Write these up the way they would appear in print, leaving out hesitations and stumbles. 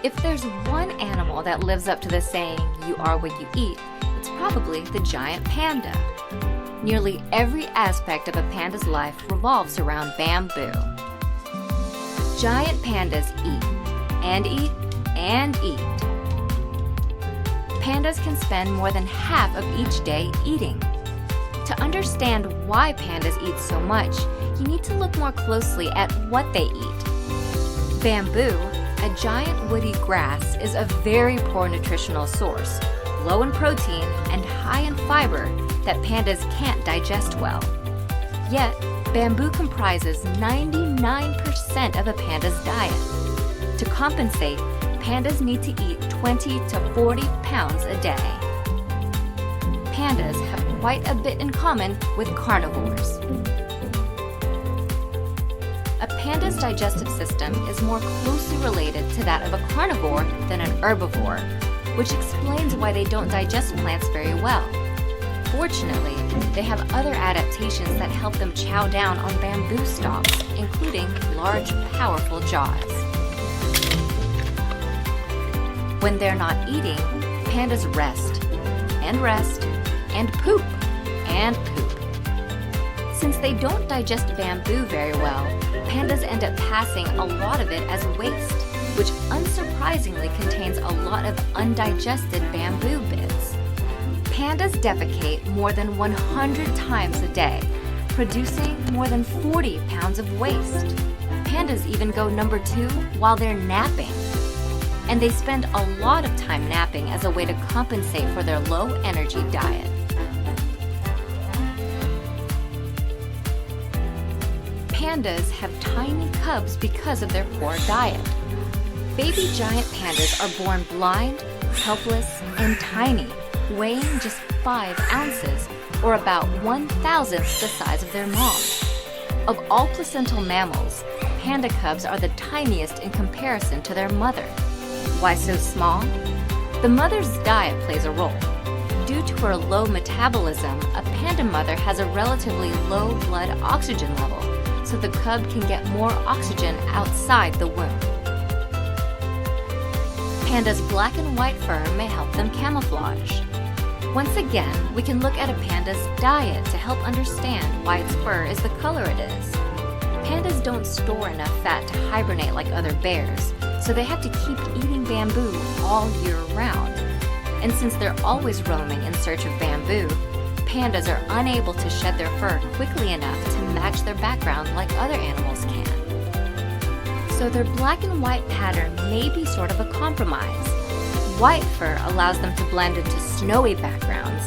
If there's one animal that lives up to the saying, "You are what you eat," it's probably the giant panda. Nearly every aspect of a panda's life revolves around bamboo. Giant pandas eat, and eat, and eat. Pandas can spend more than half of each day eating. To understand why pandas eat so much, you need to look more closely at what they eat. Bamboo, a giant woody grass, is a very poor nutritional source, low in protein and high in fiber that pandas can't digest well. Yet, bamboo comprises 99% of a panda's diet. To compensate, pandas need to eat 20 to 40 pounds a day. Pandas have quite a bit in common with carnivores. A panda's digestive system is more closely related to that of a carnivore than an herbivore, which explains why they don't digest plants very well. Fortunately, they have other adaptations that help them chow down on bamboo stalks, including large, powerful jaws. When they're not eating, pandas rest, and poop, and poop. Since they don't digest bamboo very well, pandas end up passing a lot of it as waste, which unsurprisingly contains a lot of undigested bamboo bits. Pandas defecate more than 100 times a day, producing more than 40 pounds of waste. Pandas even go number 2 while they're napping. And they spend a lot of time napping as a way to compensate for their low energy diet. Pandas have tiny cubs because of their poor diet. Baby giant pandas are born blind, helpless, and tiny, weighing just 5 ounces, or about 1/1000th the size of their mom. Of all placental mammals, panda cubs are the tiniest in comparison to their mother. Why so small? The mother's diet plays a role. Due to her low metabolism, a panda mother has a relatively low blood oxygen level, so the cub can get more oxygen outside the womb. Panda's black and white fur may help them camouflage. Once again, we can look at a panda's diet to help understand why its fur is the color it is. Pandas don't store enough fat to hibernate like other bears, so they have to keep eating bamboo all year round. And since they're always roaming in search of bamboo, pandas are unable to shed their fur quickly enough to match their background like other animals can. So their black and white pattern may be sort of a compromise. White fur allows them to blend into snowy backgrounds.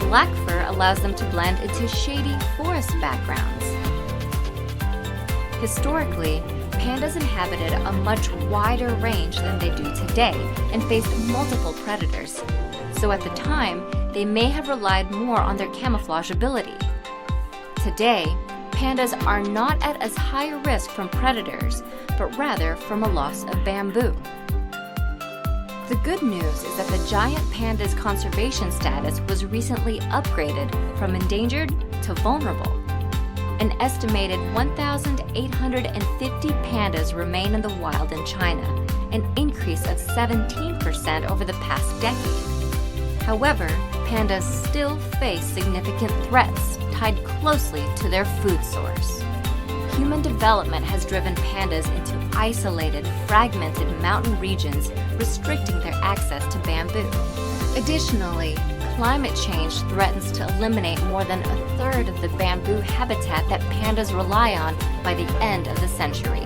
Black fur allows them to blend into shady forest backgrounds. Historically, pandas inhabited a much wider range than they do today and faced multiple predators. So at the time, they may have relied more on their camouflage ability. Today, pandas are not at as high a risk from predators, but rather from a loss of bamboo. The good news is that the giant panda's conservation status was recently upgraded from endangered to vulnerable. An estimated 1,850 pandas remain in the wild in China, an increase of 17% over the past decade. However, pandas still face significant threats tied closely to their food source. Human development has driven pandas into isolated, fragmented mountain regions, restricting their access to bamboo. Additionally, climate change threatens to eliminate more than 1/3 of the bamboo habitat that pandas rely on by the end of the century.